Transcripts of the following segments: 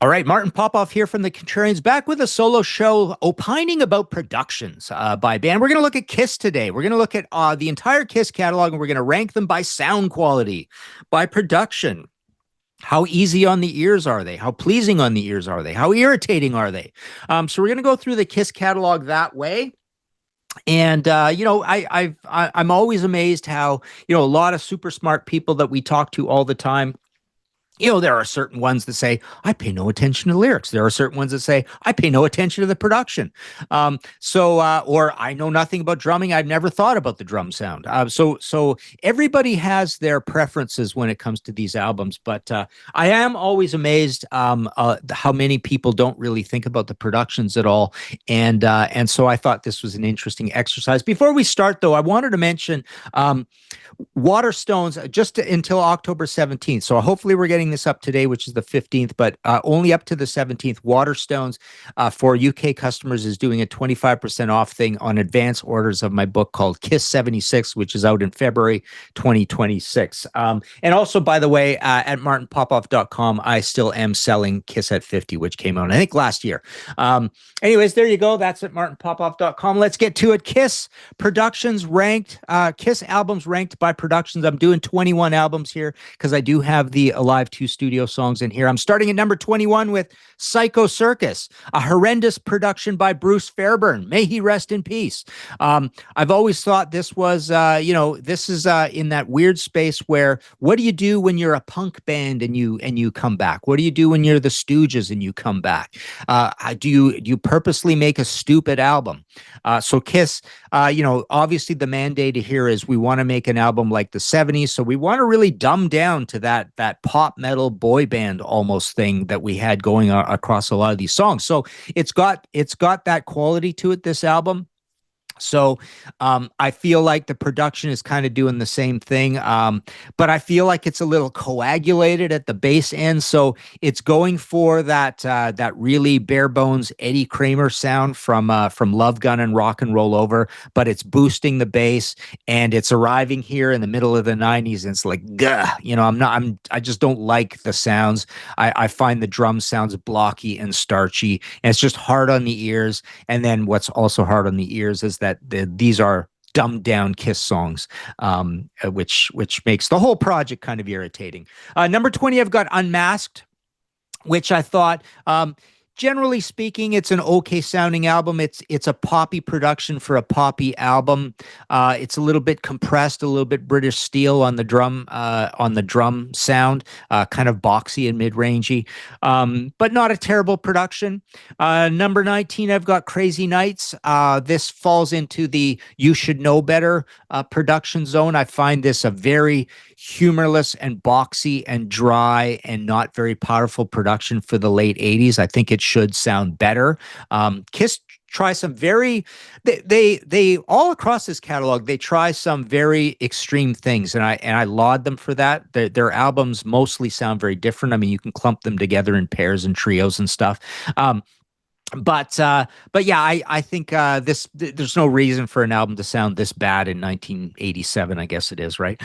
All right, Martin Popoff here from the Contrarians, back with a solo show opining about productions by band. We're going to look at Kiss today. We're going to look at the entire Kiss catalog, and we're going to rank them by sound quality, by production. How easy on the ears are they? How pleasing on the ears are they? How irritating are they? So we're going to go through the Kiss catalog that way. And I'm always amazed how a lot of super smart people that we talk to all the time. There are certain ones that say, I pay no attention to lyrics. There are certain ones that say, I pay no attention to the production. Or I know nothing about drumming. I've never thought about the drum sound. So everybody has their preferences when it comes to these albums. But I am always amazed how many people don't really think about the productions at all. And so I thought this was an interesting exercise. Before we start, though, I wanted to mention Waterstones just until October 17th. So hopefully we're getting this up today, which is the 15th, but only up to the 17th. Waterstones for UK customers is doing a 25% off thing on advance orders of my book called Kiss 76, which is out in February 2026. And also, by the way, at MartinPopoff.com, I still am selling Kiss at 50, which came out, I think, last year. Anyways, there you go. That's at MartinPopoff.com. Let's get to it. Kiss productions ranked, Kiss albums ranked by productions. I'm doing 21 albums here because I do have the Alive 2 studio songs in here. I'm starting at number 21 with Psycho Circus, a horrendous production by Bruce Fairbairn. May he rest in peace. I've always thought this was, this is in that weird space where what do you do when you're a punk band and you come back? What do you do when you're the Stooges and you come back? Do you purposely make a stupid album? So Kiss, obviously the mandate here is we want to make an album like the 70s. So we want to really dumb down to that pop metal boy band almost thing that we had going across a lot of these songs. So it's got that quality to it, this album. So I feel like the production is kind of doing the same thing, but I feel like it's a little coagulated at the bass end. So it's going for that really bare bones Eddie Kramer sound from Love Gun and Rock and Roll Over, but it's boosting the bass and it's arriving here in the middle of the 90s. And it's like, gah, I just don't like the sounds. I find the drum sounds blocky and starchy, and it's just hard on the ears. And then what's also hard on the ears is that these are dumbed down Kiss songs, which makes the whole project kind of irritating. Number 20, I've got Unmasked, which I thought, generally speaking, it's an okay sounding album. It's a poppy production for a poppy album. It's a little bit compressed, a little bit British steel on the drum sound, kind of boxy and mid-rangey, but not a terrible production. Number 19, I've got Crazy Nights. This falls into the You Should Know Better production zone. I find this a very humorless and boxy and dry and not very powerful production for the late 80s. I think it should sound better. Kiss try some very they all across this catalog, they try some very extreme things, and I laud them for that. Their albums mostly sound very different. I mean, you can clump them together in pairs and trios and stuff. But yeah, I think there's no reason for an album to sound this bad in 1987, I guess it is, right?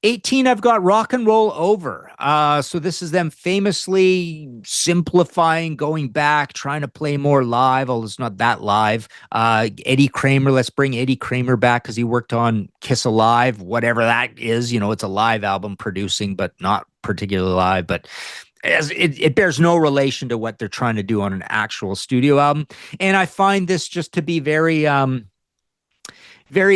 18, I've got Rock and Roll Over. So this is them famously simplifying, going back, trying to play more live, although it's not that live. Eddie Kramer, let's bring Eddie Kramer back because he worked on Kiss Alive, whatever that is. It's a live album producing, but not particularly live. But it bears no relation to what they're trying to do on an actual studio album. And I find this just to be very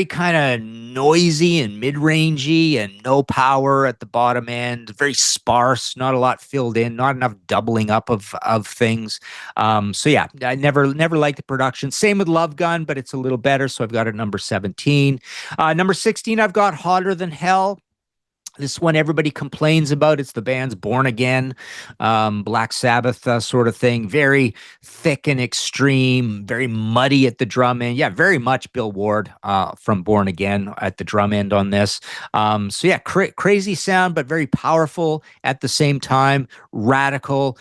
kind of noisy and mid-rangey and no power at the bottom end, very sparse, not a lot filled in, not enough doubling up of things. So yeah, I never liked the production. Same with Love Gun, but it's a little better. So I've got it number 17. Number 16, I've got Hotter Than Hell. This one everybody complains about. It's the band's Born Again, Black Sabbath sort of thing. Very thick and extreme, very muddy at the drum end. Yeah, very much Bill Ward from Born Again at the drum end on this. So yeah, crazy sound, but very powerful at the same time. Radical,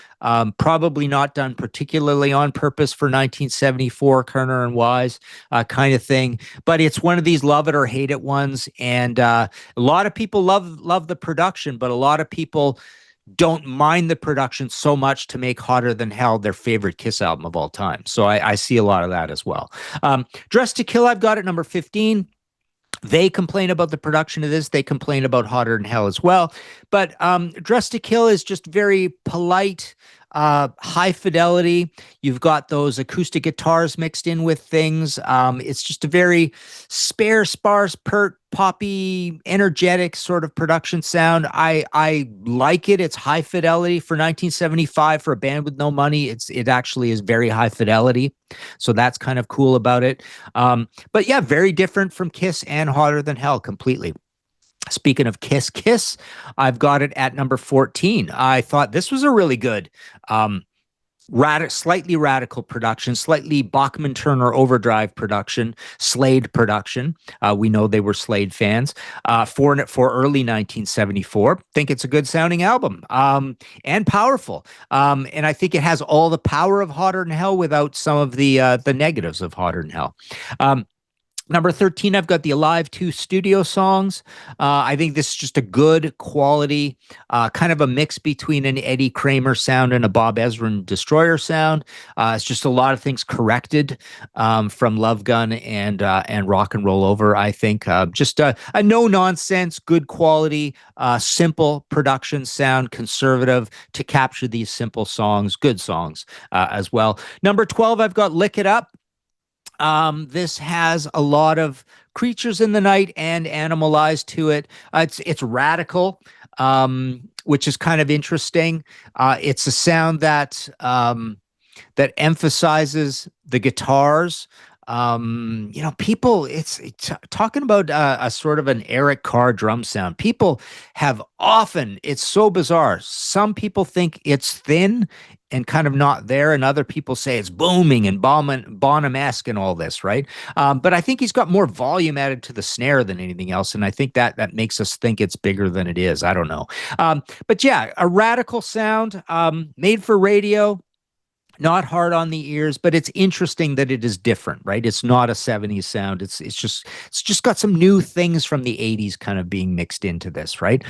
probably not done particularly on purpose for 1974, Kerner and Wise kind of thing. But it's one of these love it or hate it ones. And a lot of people love the production, but a lot of people don't mind the production so much to make Hotter Than Hell their favorite Kiss album of all time. So I see a lot of that as well. Dressed to Kill, I've got at number 15. They complain about the production of this. They complain about Hotter Than Hell as well. But Dressed to Kill is just very polite, high fidelity. You've got those acoustic guitars mixed in with things. It's just a very sparse, pert, poppy, energetic sort of production sound. I like it. It's high fidelity for 1975 for a band with no money. It actually is very high fidelity. So that's kind of cool about it. But yeah, very different from Kiss and Hotter Than Hell completely. Speaking of Kiss, I've got it at number 14. I thought this was a really good, slightly radical production, slightly Bachman-Turner overdrive production, Slade production. We know they were Slade fans. For early 1974. Think it's a good sounding album, and powerful. And I think it has all the power of Hotter Than Hell without some of the negatives of Hotter Than Hell. Number 13, I've got the Alive 2 studio songs. I think this is just a good quality, kind of a mix between an Eddie Kramer sound and a Bob Ezrin Destroyer sound. It's just a lot of things corrected from Love Gun and Rock and Roll Over, I think. Just a no-nonsense, good quality, simple production sound, conservative to capture these simple songs, good songs as well. Number 12, I've got Lick It Up. This has a lot of Creatures in the Night and Animalized to it. It's radical, which is kind of interesting. It's a sound that emphasizes the guitars. People, it's talking about a sort of an Eric Carr drum sound. People have often, it's so bizarre. Some people think it's thin and kind of not there, and other people say it's booming and Bonham-esque and all this, right? But I think he's got more volume added to the snare than anything else, and I think that makes us think it's bigger than it is. I don't know. But yeah, a radical sound, made for radio. Not hard on the ears, but it's interesting that it is different, right? It's not a 70s sound. It's just got some new things from the 80s kind of being mixed into this, right?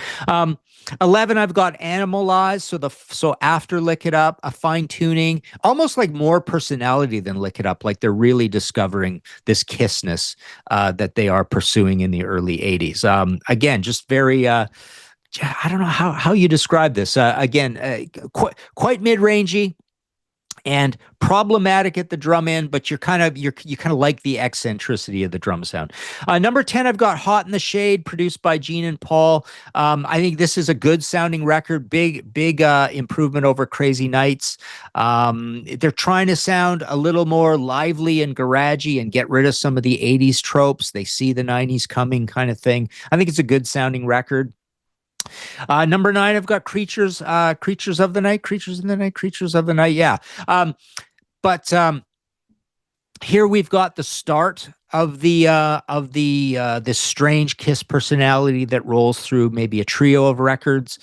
11, I've got Animalized. So after Lick It Up, a fine tuning, almost like more personality than Lick It Up. Like they're really discovering this Kissness that they are pursuing in the early 80s. Again, just very I don't know how you describe this. Quite mid-rangey and problematic at the drum end, but you kind of like the eccentricity of the drum sound. Number 10, I've got Hot in the Shade, produced by Gene and Paul. I think this is a good sounding record, big improvement over Crazy Nights. They're trying to sound a little more lively and garagey and get rid of some of the 80s tropes. They see the 90s coming kind of thing. I think it's a good sounding record. Number 9, I've got Creatures of the Night. Yeah. But here we've got the start of this strange Kiss personality that rolls through maybe a trio of records.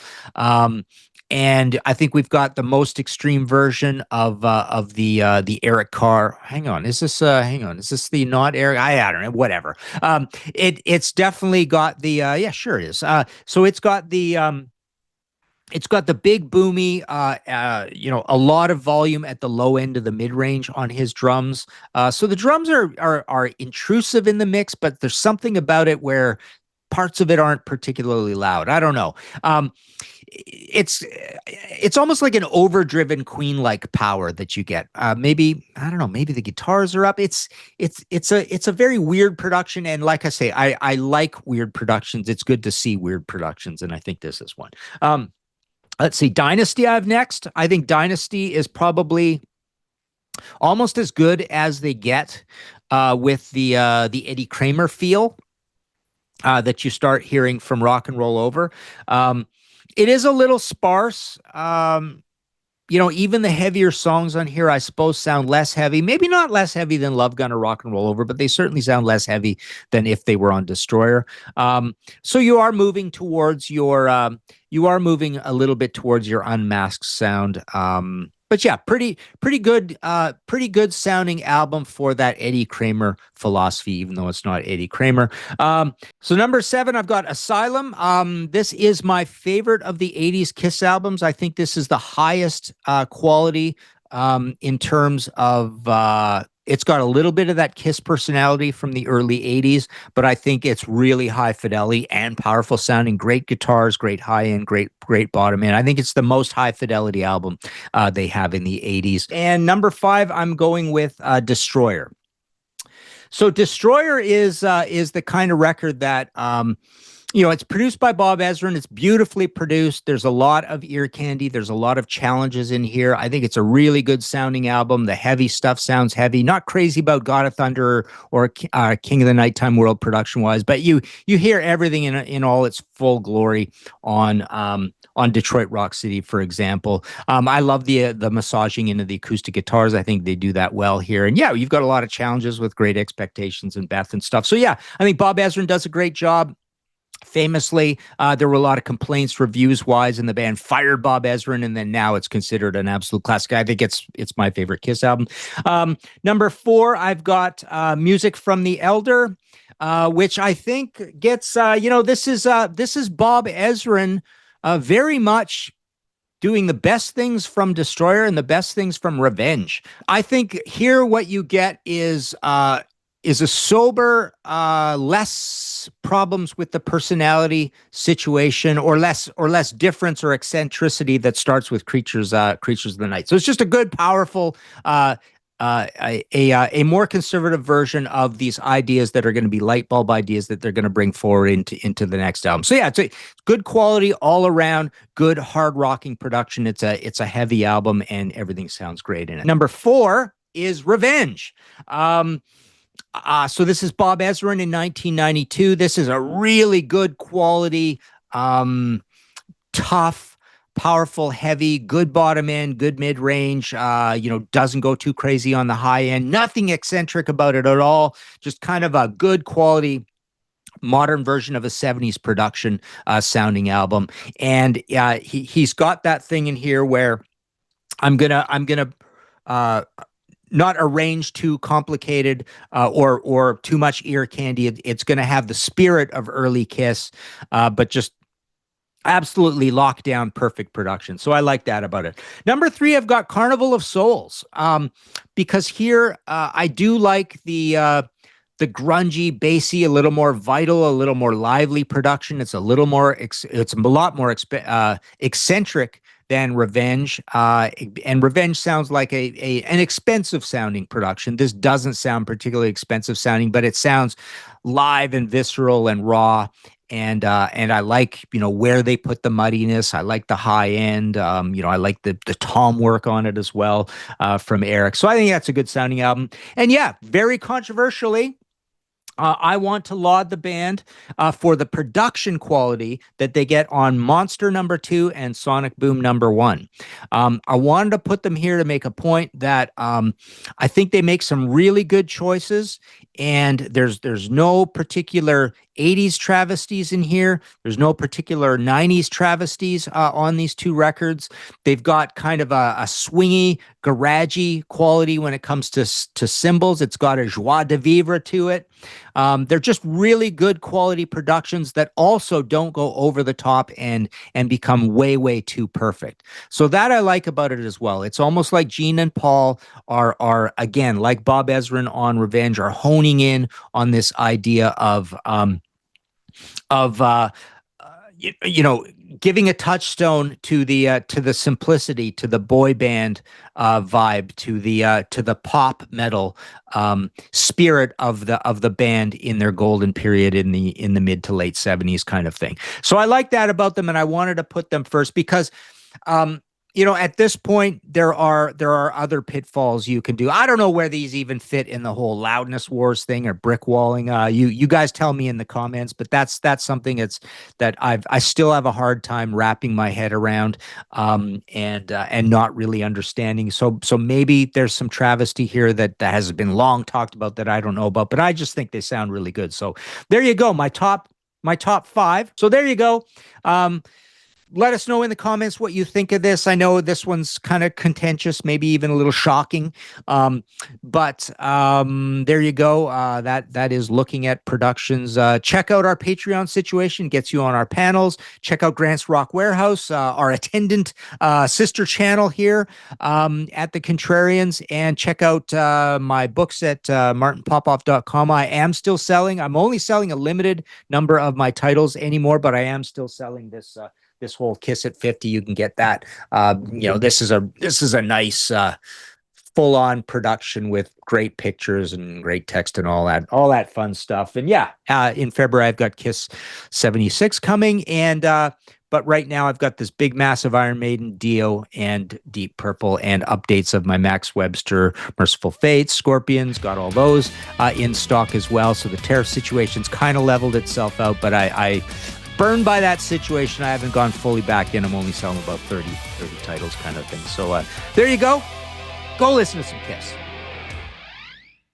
And I think we've got the most extreme version of the Eric Carr. Hang on, is this the not Eric? I don't know, whatever. It's definitely got the yeah, sure it is. So it's got the big boomy, a lot of volume at the low end of the mid range on his drums. So the drums are intrusive in the mix, but there's something about it where parts of it aren't particularly loud. I don't know. It's almost like an overdriven Queen-like power that you get. Maybe, I don't know, maybe the guitars are up. It's a very weird production, and like I say, I like weird productions. It's good to see weird productions, and I think this is one. Let's see, Dynasty I have next. I think Dynasty is probably almost as good as they get with the Eddie Kramer feel that you start hearing from Rock and Roll Over. It is a little sparse. Even the heavier songs on here, I suppose, sound less heavy. Maybe not less heavy than Love Gun or Rock and Roll Over, but they certainly sound less heavy than if they were on Destroyer. So you are moving towards you are moving a little bit towards your unmasked sound. But yeah, pretty good sounding album for that Eddie Kramer philosophy, even though it's not Eddie Kramer. So number 7, I've got Asylum. This is my favorite of the 80s Kiss albums. I think this is the highest quality in terms of it's got a little bit of that Kiss personality from the early 80s, but I think it's really high fidelity and powerful sounding. Great guitars, great high end, great bottom end. I think it's the most high fidelity album they have in the 80s. And number 5, I'm going with Destroyer. So Destroyer is the kind of record that it's produced by Bob Ezrin. It's beautifully produced. There's a lot of ear candy. There's a lot of challenges in here. I think it's a really good sounding album. The heavy stuff sounds heavy. Not crazy about God of Thunder or King of the Nighttime World production wise, but you hear everything in all its full glory on Detroit Rock City, for example. I love the massaging into the acoustic guitars. I think they do that well here. And yeah, you've got a lot of challenges with Great Expectations and Beth and stuff. So yeah, I think Bob Ezrin does a great job. Famously, there were a lot of complaints reviews-wise, and the band fired Bob Ezrin, and then now it's considered an absolute classic. I think it's my favorite Kiss album. Number 4, I've got Music from the Elder, which I think gets this is Bob Ezrin very much doing the best things from Destroyer and the best things from Revenge. I think here what you get is a sober, less problems with the personality situation, or less difference or eccentricity that starts with Creatures of the Night. So it's just a good, powerful, a more conservative version of these ideas that are going to be light bulb ideas that they're going to bring forward into the next album. So yeah, it's a good quality all around, good hard rocking production. It's a heavy album and everything sounds great in it. Number 4 is Revenge. So this is Bob Ezrin in 1992. This is a really good quality, tough, powerful, heavy, good bottom end, good mid range. Doesn't go too crazy on the high end. Nothing eccentric about it at all. Just kind of a good quality modern version of a 70s production sounding album. And he's got that thing in here where I'm gonna not arrange too complicated or too much ear candy. It's going to have the spirit of early Kiss, but just absolutely locked down, perfect production. So I like that about it. Number 3, I've got Carnival of Souls, because here I do like the grungy, bassy, a little more vital, a little more lively production. It's a little more, it's a lot more eccentric than Revenge. And Revenge sounds like an expensive sounding production. This doesn't sound particularly expensive sounding, but it sounds live and visceral and raw. And I like, where they put the muddiness. I like the high end. I like the tom work on it as well, from Eric. So I think that's a good sounding album. And yeah, very controversially, I want to laud the band for the production quality that they get on Monster number 2 and Sonic Boom number 1. I wanted to put them here to make a point that I think they make some really good choices, and there's no particular 80s travesties in here. There's no particular 90s travesties on these 2 records. They've got kind of a swingy, garagey quality when it comes to cymbals. It's got a joie de vivre to it. They're just really good quality productions that also don't go over the top and become way too perfect. So that I like about it as well. It's almost like Gene and Paul are again, like Bob Ezrin on Revenge, are honing in on this idea of giving a touchstone to the simplicity, to the boy band vibe, to the pop metal spirit of the band in their golden period in the mid to late 70s kind of thing. So I like that about them, and I wanted to put them first because at this point, there are other pitfalls you can do. I don't know where these even fit in the whole loudness wars thing or brick walling. You guys tell me in the comments, but that's something that I still have a hard time wrapping my head around, and not really understanding. So maybe there's some travesty here that has been long talked about that I don't know about, but I just think they sound really good. So there you go, my top 5. So there you go. let us know in the comments what you think of this. I know this one's kind of contentious, maybe even a little shocking. But there you go. That is looking at productions. Check out our Patreon situation, gets you on our panels. Check out Grant's Rock Warehouse, our attendant sister channel here at the Contrarians, and check out my books at MartinPopoff.com. I am still selling. I'm only selling a limited number of my titles anymore, but I am still selling this this whole Kiss at 50. You can get that. This is a nice full-on production with great pictures and great text and all that fun stuff. And yeah, in February I've got Kiss 76 coming, and but right now I've got this big massive Iron Maiden, Dio, and Deep Purple, and updates of my Max Webster, Merciful Fates, Scorpions, got all those in stock as well. So the tariff situation's kind of leveled itself out, but I burned by that situation. I haven't gone fully back in. I'm only selling about 30 titles kind of thing. So there you go. Go listen to some Kiss.